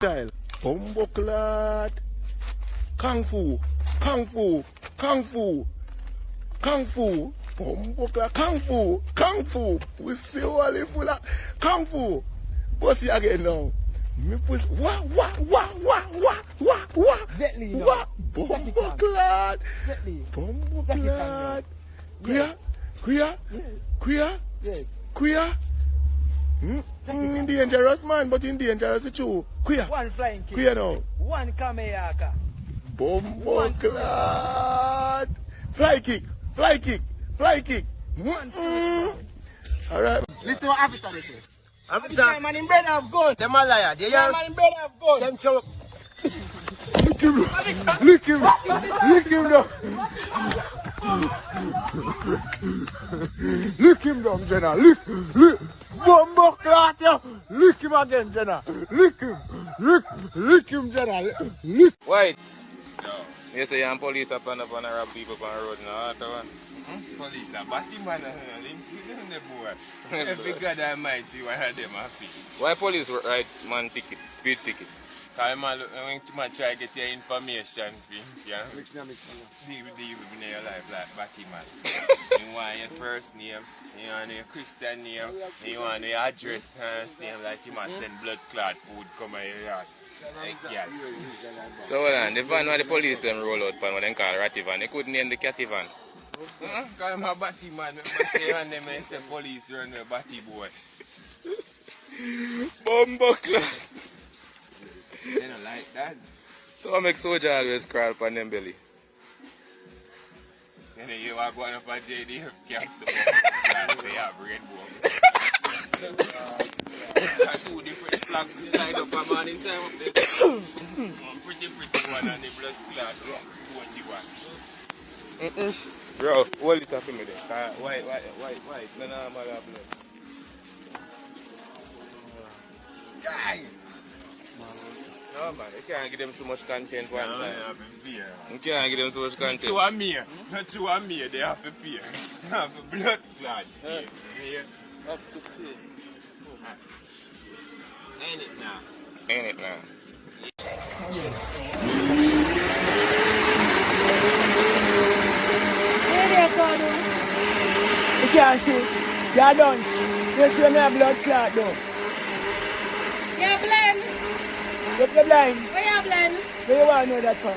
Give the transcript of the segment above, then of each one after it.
Style. Bumbleclad. Kung Fu. Kung Fu. Kung Fu. Kung Fu. Bumbleclad. Kung Fu. Kung Fu. We see all the full of Kung Fu. What's it again now? Me push. Wah, wah, wah, wah, wah, wah, wah. Jet Li, no. Wah. Bumbleclad. Jet Li. Bumbleclad. Kuya. Kuya. Kuya. Yes. Kuya. Dangerous man, but in dangerous too. Kuya. One flying kick. Kuya now. One kameyaka. Bumbleclad. Fly kick. Fly kick. Fly kick. Alright. Listen what officer they say. Officer, Man in bread have gun. them a liar. They Man are in bread have gun. them show. Lick him. Lick him. Lick him down. Lick him down, Jenna. Lick. Bumbleclad, yo. Lick him again, Jenna. Lick him. Lick him, Jenna. Lick. White. You say you're police up and rob people on the road now. Police are batting man and the boy. Every God Almighty, why are them happy? Why police write man ticket, speed ticket? Because man, when you try to get your information, yeah? Deal with your life like batting man. You want your first name, you want your Christian name, you want your address and name like you must send blood clot food come out your yard. Like, yeah. So hold on, the van where the police them roll out pan what they call ratty van, they couldn't name the catty van. Because I'm a batty man, I say on them and say police run a batty boy. Bumbleclad. They don't like that. So I make soldier always crawl on them belly. And then you are going up a JDF cap to say you have rainbow. Two different flags inside of a man in time of the pretty one and the blood clot rock 41. Bro, hold it up for me there. White. No, I'm blood. Die! No man, you can't give them so much content one No, time. they have to fear. You can't give them so much content. Two are me. Not two are me, they have to fear. They have a blood clot. Yeah. Up to see. Ain't it now? Ain't it now? You can't see. You're done. You see me a blood clot though. You're blind. You're blind. Where you blind? Do you want to know that for?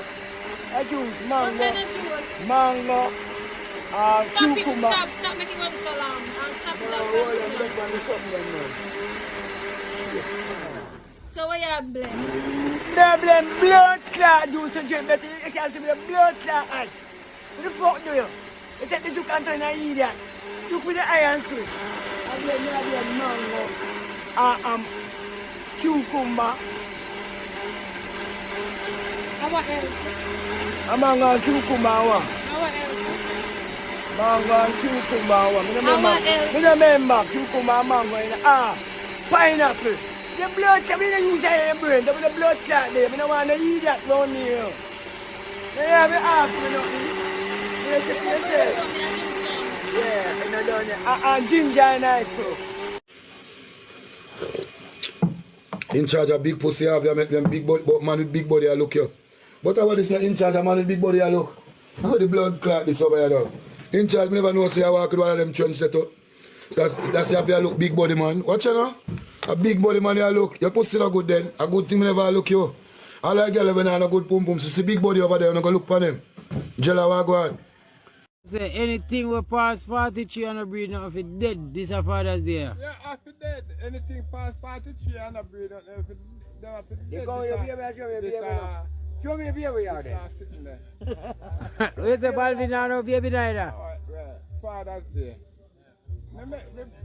I choose What's mango, that juice? mango, Stop it. cucumber. Stop making one so long. And stop it. So where you blind? They blame blood clot juice to drink, but you can't see me the blood clot eye. What the fuck do you? You take this you can't turn and eat that. You put the iron sweet. I blame mango, cucumber. And what else? Mango and cucumber. And what else? Mango and cucumber. And what else? I remember cucumber and mango in pineapple. The blood coming in use that in the brain. The blood clot there. I don't want to eat that down here. They have it after nothing. Yes. Yeah, I know down there. And ginger and ice too. In charge of big pussy, have you make them big body, but man with big body, I look you. But how this not in charge of man with big body, I look. How the blood clot this over here though? In charge, me never know say I walk with one of them trench that up. That's how you look big body man. Watch you know? A big body man you look. Your pussy not good then. A good thing me never look you. All I girl when I have a good pum pum. So see big body over there, I'm going to look for them. Jella walk on. Say anything we pass 43 and a breed now if it dead, this a Father's Day. Yeah, after dead, anything past 43 and a breed, if it after dead, You come here, baby, show me a baby out there. sitting there. We say Balvin now no baby neither. Alright, right. Father's Day. Me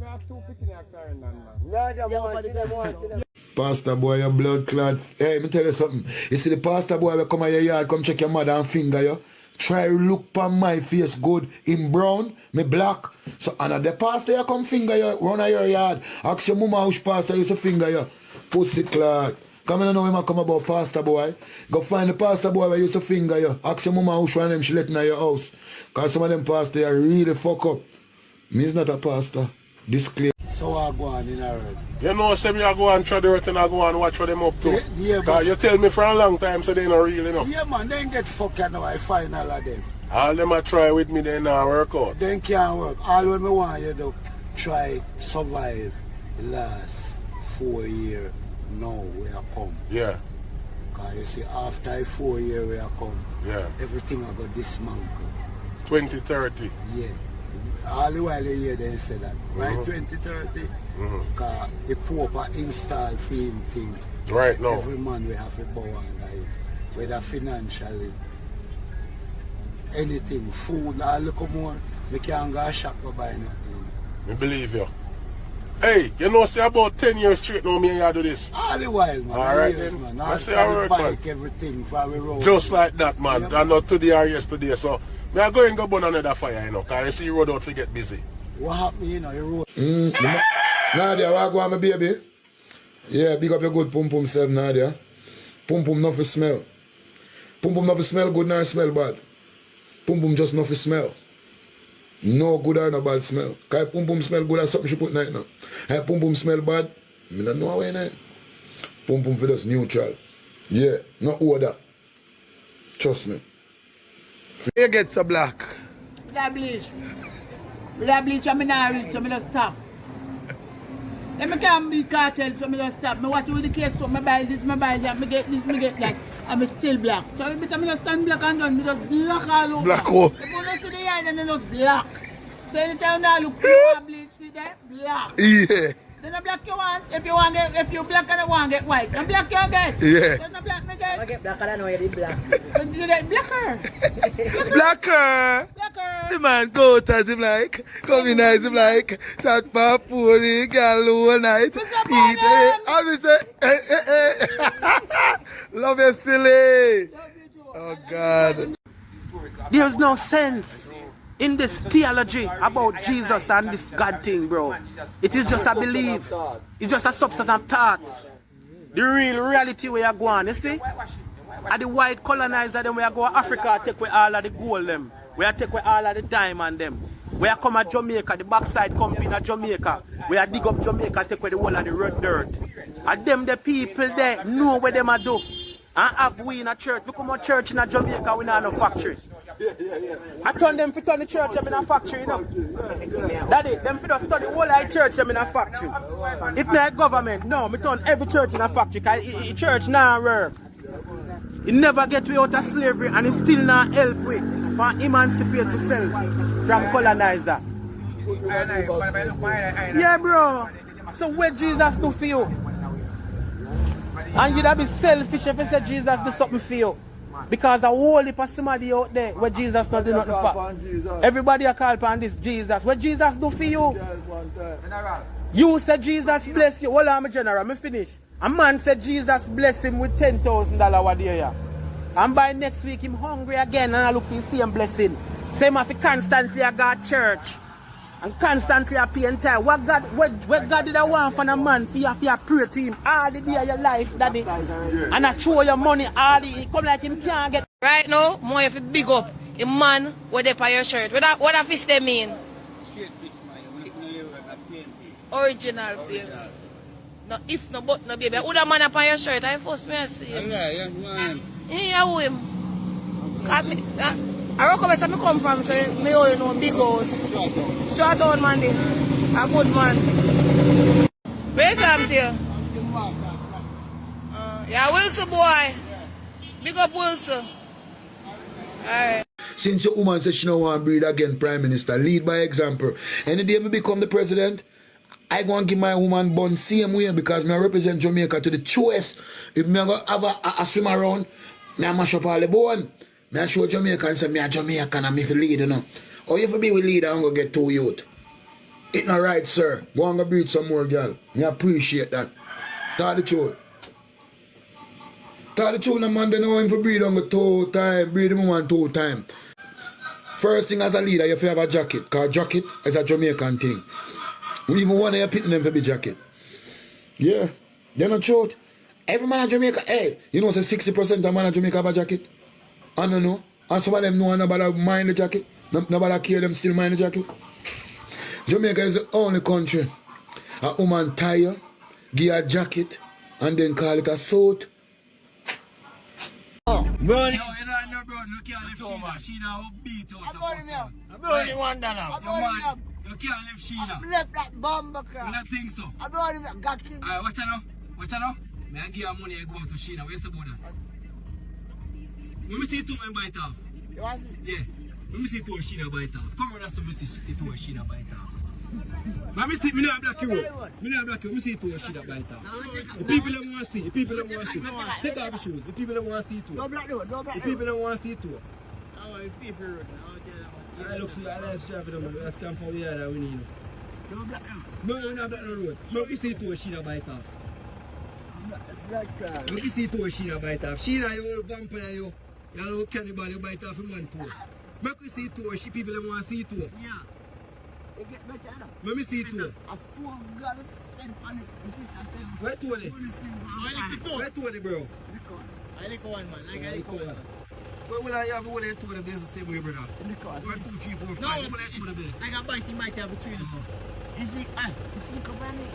have two picking a carrying on, man. Pastor boy, your blood clot. Hey, me tell you something. You see the pastor boy will come at your yard, come check your mother and finger you. Try look on my face good in brown, me black. So another pastor you come finger you, run at your yard. Ask your mama which pastor used to finger you. Pussy clot. Come in and know him come about pastor boy. Go find the pastor boy where used to finger you. Ask your mama which one of them she let in your house. Cause some of them pastors really fuck up. Me is not a pastor. Disclaimer. So I go on in a road. You know, say me I go and try the earth and I go and watch what them up to. Yeah, but you tell me for a long time so they not real enough. Yeah, man, they get fucked now. I find all of them. All them a try with me, they not work out. They can't work. All what me want you to try survive the last 4 years now we are come. Yeah. Because you see, after 4 years we are come, yeah, everything I got dismantled. 2030. Yeah. All the while you hear they say that. By 2030, because the Pope install film thing. Right now. Every man we have a bow under it. Whether financially, anything, food, all look more, we can't go shop to buy nothing. I believe you. Hey, you know, say about 10 years straight now, me and you do this. All the while, man. All right, years, then. man. I say all right, bike, man. everything, for we road. Just like that, man. Yeah, And not today or yesterday. So, me I go and go burn another fire, you know, because you see the road out to get busy. What happened, you know, you road? Nadia, what go on, my baby? Yeah, big up your good pum pum self, Nadia. Pum pum not for smell. Pum pum not for smell good nor smell bad. Pum pum just not for smell. No good or no bad smell. Because pum pum smell good or something she put night now. If pum pum smell bad, I don't know how I know. Pum pum for just neutral. Yeah, no odor. Trust me. You get so black. Without bleach. Without bleach, I'm not reach, so I just stop. Let me come these cartels, so I just stop. I watch with the cake, so I buy this, I buy that, I get this, I get that. I'm still black. So every time I just stand black and done, I just black all over. Black oh. If you don't see the eye, then I just black. So anytime I look, you want bleach, see that? Black. Yeah. Then I black you want, if you black and I want get white. Then black you get. Yeah. Then I black me get. I get black and I know you did black. Then you get blacker. Blacker. Blacker. The man go out as him like, come in as him like, chat for food, girl all night, eat it. I say, love you silly. Oh God. There's no sense in this theology about Jesus and this God thing, bro. It is just a belief. It's just a substance of thoughts. The real reality where you go on, you see? At the white colonizer, then we are go to Africa, take away all of the gold them. We are take away all of the diamond them. We are come at Jamaica, the backside company at Jamaica. We are dig up Jamaica, take away the whole of the red dirt. And them the people there know what them are do. And have we in a church. We come to church in a Jamaica, we not no factory. I turn them to turn the church them in a factory, you know. Daddy, them for study the whole of church them in a factory. If not government, no, we turn every church in a factory, because church now work. It never get way out of slavery and it still not help with for emancipate yourself from colonizer. Yeah, bro. So what Jesus do for you? And you'd be selfish if you say Jesus do something for you. Because a whole heap of somebody out there where Jesus not do nothing for. Everybody a call upon this Jesus. What Jesus do for you? You say Jesus bless you. Hold on, my general, me finish. A man said Jesus bless him with $10,000 what year. And by next week him hungry again and I look for the same blessing. Same as he constantly a God church. And constantly a pay and time. What God did I want from a man for you pray to him all the day of your life, daddy. And I throw your money all the come like him can't get. Right now, more if you big up a man with they by your shirt. What a fish they mean? Straight fish, man. Original baby. No, if no, but no, baby. Who the man upon your shirt? I first me I see him. Yeah, man. Yeah, who him? I recommend where I come from, so me only know big house. Straight on man, this. A good man. Where's Sam to you? Yeah, Wilson boy. Big up Wilson. Alright. Since your woman says she don't want to breed again, Prime Minister, lead by example. Any day me become the president, I go and give my woman bun same way because me represent Jamaica to the truest. If me go have a swim around, me mash up all the bone. Me show Jamaica and say me a Jamaican and me for lead, you know. Or if you be with leader, I'm going to get 2 youth. It's not right, sir. Go and go breed some more, girl. Me appreciate that. Tell the truth. Tell the truth, no man, they know him for breed on the 2 times, breed him one 2 times. First thing as a leader, you have to have a jacket, because jacket is a Jamaican thing. We even want to pitting them for be jacket. Yeah, they're not truth. Every man in Jamaica, hey, you know, say 60% of man in Jamaica have a jacket. I don't know. And some of them know nobody mind the jacket. Nobody care them still mind the jacket. Jamaica is the only country A woman tie you, give you a jacket, and then call it a suit. Bro, you know, bro, you can't leave Sheena. Sheena will beat out of us. Bro, you want that now? You can't leave Sheena. I left that bomb car. You don't think so? I brought him that got him. Alright, watch out now. Watch out now. May I give you money and go out to Sheena. Where's the border? Let me see two and bite off. You want it? Yeah. Let me see two and Sheena bite off. Come on, so we see two and Sheena bite off. Let me see, me not black you. Me not black you. Let me see two and Sheena bite off. The people don't want to see. The people don't want to see. Take off your shoes. The people don't want to see too. No black road, no black The road. people don't want to see too. I want the people road. I look so I like strap it on. Let's come from here that we need. No black road. No, you're not black road. Let me see two and Sheena bite off. Let me see two and Sheena bite off. Sheena, you old vampire, you. You little cannibal, you bite off a man too. Let me see two. She people don't want to see two. Yeah. It gets better now. Let me see two. A $4 spent on it. Where two of them? Where two of them, bro? I like one, man. I like one. Where will I have all the two of them there the same way, brother? In the car. 1, 2, 3, 4, 5. No, Where will I two of them there? I got bite, he might have between them. You see, company.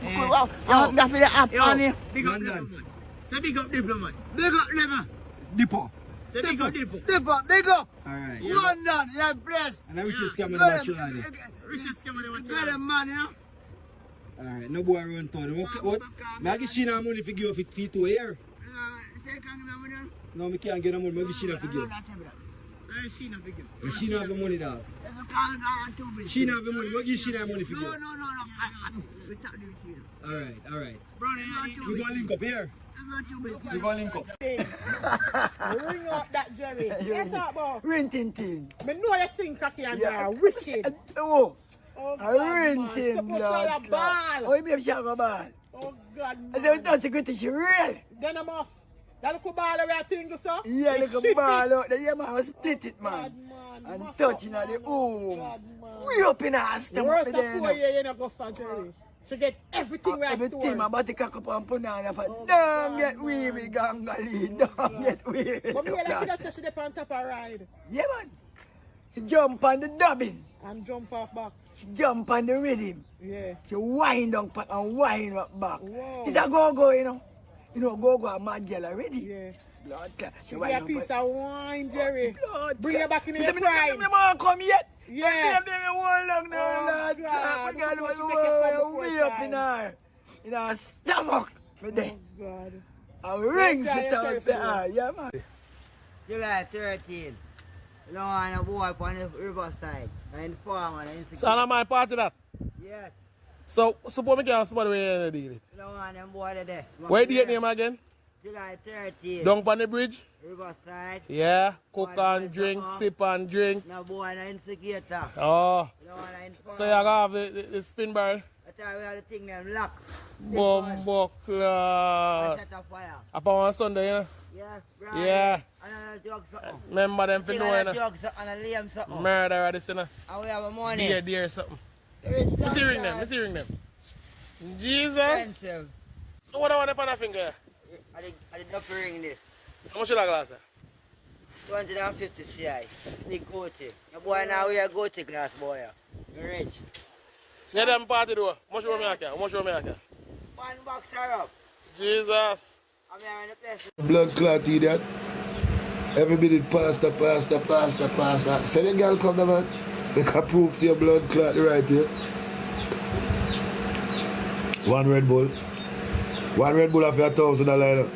Eh. Wow, you got for the app on it. Big up London. diplomat. Say big up diplomat. Big up, Lema. Dippo. Say big up diplomat. Big up. Alright. London, you're blessed. And I will just come in the match line. Richest come in the Good man, you know. Alright, no boy run town. What? May I give Sheena money for give it feet to here? No, I can't get no money. I give Sheena for give. Sheena big up. Sheena have the money now. Sheena have the money. What give Sheena money for give? No. Alright. We gonna link up here. We gonna link up. Ring out that Jerry. Yes, about Rintintin. me know you sing cocky and you're wicked. Oh, Oh, a rintin, Suppose blood. you're a ball. Oh, you be a shaggy ball. Oh, God, I man. don't know to go to she real. Then I'm off. That little ball away, I think, so? Yeah, You like a shit ball it. out there. Yeah, man, I split it, man. God, man. And Mash touching up, at the man. home. God, man. We up in our The stomach worst for of there. 4 years, you know, go for Jerry. She get everything right Everything, stored. I'm about to cock up and put on for Oh, don't God, get man. weary, gangali. Don't get weary. But me like that, so she dip on top of ride. Yeah, man. She jump on the dubbing. And jump off back. She jump on the rhythm. Yeah. She wind up and wind up back. Whoa. It's a go-go, you know. You know, go-go a mad girl already. Yeah. Blood clot. She be a piece of wine, Jerry. Blood Bring her clot. back in You your say, prime. me man come yet. Yeah. Baby, hold long now, Oh, lad. God. My God, Look at what what she make you come you before way up time. in her stomach. Me there. Oh, God. And rings Yeah, it yeah, out yeah, for her. Yeah, man. July 13. You know, and a boy on the riverside. And the farmer. So I'm my part of that. Yes. So suppose me can somebody where deal it. You know, and them boy there. Where the name again? July 13. Down on the bridge? Riverside. Yeah. Cook and drink, sip and drink. No boy, no instigator. Oh. You know, and So you have the spin barrel? That's why we have the thing them lock. Bumbo clock. Set a fire. Upon one Sunday, yeah? Yeah. Yeah. And another drug something. Remember them for Thing knowing, another drug something and a lame something. murder or this, you know? And we have a money. Dear something. It's Let me see ring not them, let me see ring them. Jesus. expensive. So what I want to put on finger? I did not ring this. So much you like glass? 250 CI. Big goatee. The boy now we are goatee glass boy. You're rich. See them party though. How much you make? How much you make? 1 box syrup. Jesus. I'm here in the place. Blood clot idiot. Everybody pastor. Say the girl come there, man. They can prove to your blood clot right here. 1 Red Bull. 1 Red Bull of your $1,000.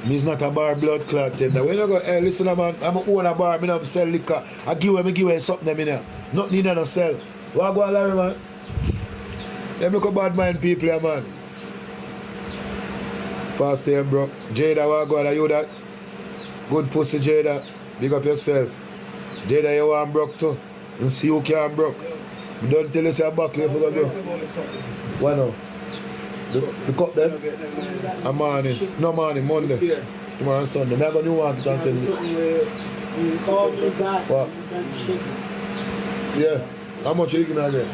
Me's not a bar blood clot tender. When you go, hey, listen, man, I'm a own a bar, I don't sell liquor. I give away something them in there. Nothing in there no sell. What go on, Larry, man? Them look a bad mind people here, man. Pastor here, bro. Jada, what go on, are you that? Good pussy, Jada. Big up yourself. Jada, you want broke too. You see you can't broke. Don't tell us you're back here for the girl. Why now? The cup then? A morning. No morning, Monday. Tomorrow and Sunday. I'm going to walk it and send it. What? Yeah. How much you give me again?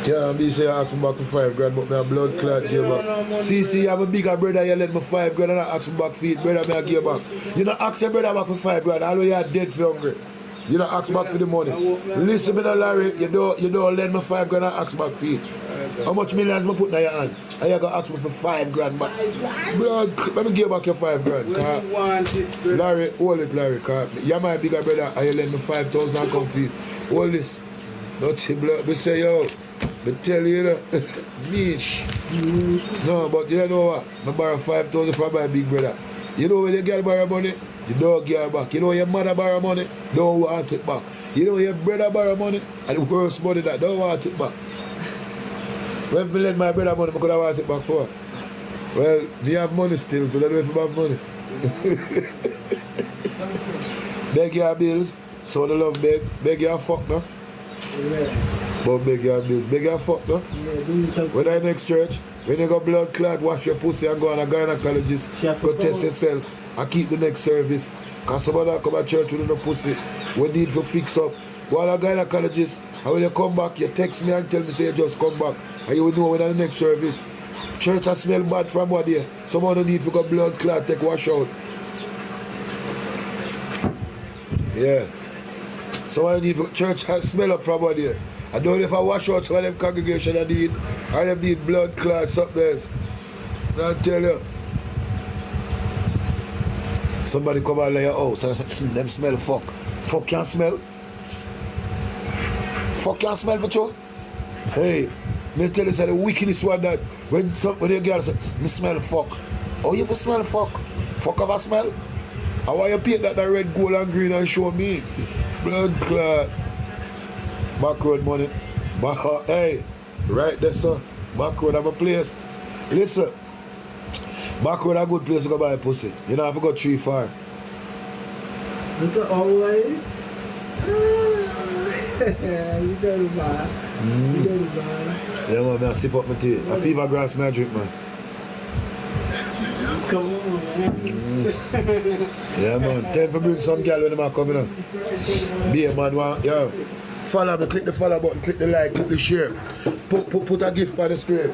Can't be say I ask him back for $5 but my blood clot give back. See, I'm a bigger brother, you let me $5 and I ask him back for it, brother, me I give back. You know, ask your brother back for $5, all you are dead for hungry. You don't ask back for the money. Listen me, Larry, you don't lend me $5 grand and ask back for it. How much millions me put in your hand? And you gonna ask me for $5 grand back. Blood, let me give back your $5 grand. Larry, hold it, Larry, cause you're my bigger brother and you lend me 5,000 and come for it. Hold this. Not blood. Me say, yo, me tell you that. Niche. No, but you know what? I borrow 5,000 from my big brother. You know when you get borrow money, you don't give it back. You know when your mother borrow money, don't want it back. You know when your brother borrow money, and the worst money that don't want it back. When I lend my brother money, I could have want it back for. Well, me have money still, but I don't know if I have money. Beg your bills, so the love beg. Beg your fuck, no? But beg your bills. Beg your fuck, no? When I next church, when you go blood clot, wash your pussy and go on a gynecologist, go test yourself and keep the next service. Because somebody come to church with no pussy, we need to fix up. Go on a gynecologist, and when you come back, you text me and tell me say you just come back. And you will know when the next service. Church has smell bad from what there. Someone need to go blood clot, take wash out. Yeah. Someone need to church has smell up from what there. I don't know if I wash out some of them congregation I need, or them need blood clots up there. I tell you. Somebody come out of your house and say, them smell fuck. Fuck can't smell. Fuck can't smell for you. Hey, me tell you say the wickedest one that when the girl say, me smell fuck. Oh, you smell fuck? Fuck have a smell? I want you paint that red, gold and green and show me. Blood clot. Back road money. Hey, right there, sir. Back road have a place. Listen, back road a good place to go buy pussy. You know, I have to go 3 far. Mr. Always? You don't buy. You don't buy. Yeah, man, I sip up my tea. A fever grass may I drink, man. Come on, man. Yeah, man. Time to bring some girl when them are coming up. Be a man, one. Yo. Follow me, click the follow button, click the like, click the share. Put a gift on the screen.